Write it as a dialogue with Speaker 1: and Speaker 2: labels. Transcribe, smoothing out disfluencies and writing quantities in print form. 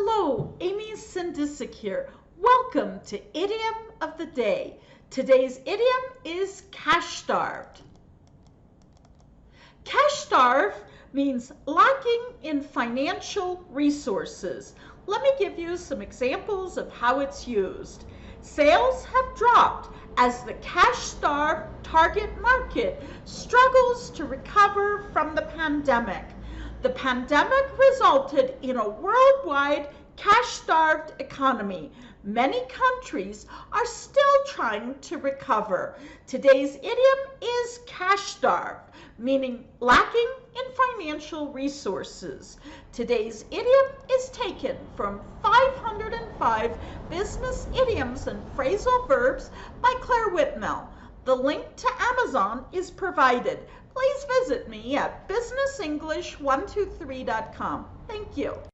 Speaker 1: Hello, Amy Sindicic here. Welcome to Idiom of the Day. Today's idiom is cash-starved. Cash-starved means lacking in financial resources. Let me give you some examples of how it's used. Sales have dropped as the cash-starved target market struggles to recover from the pandemic. The pandemic resulted in a worldwide cash-starved economy. Many countries are still trying to recover. Today's idiom is cash-starved, meaning lacking in financial resources. Today's idiom is taken from 505 Business Idioms and Phrasal Verbs by Clare Whitmell. The link to Amazon is provided. Please visit me at businessenglish123.com. Thank you.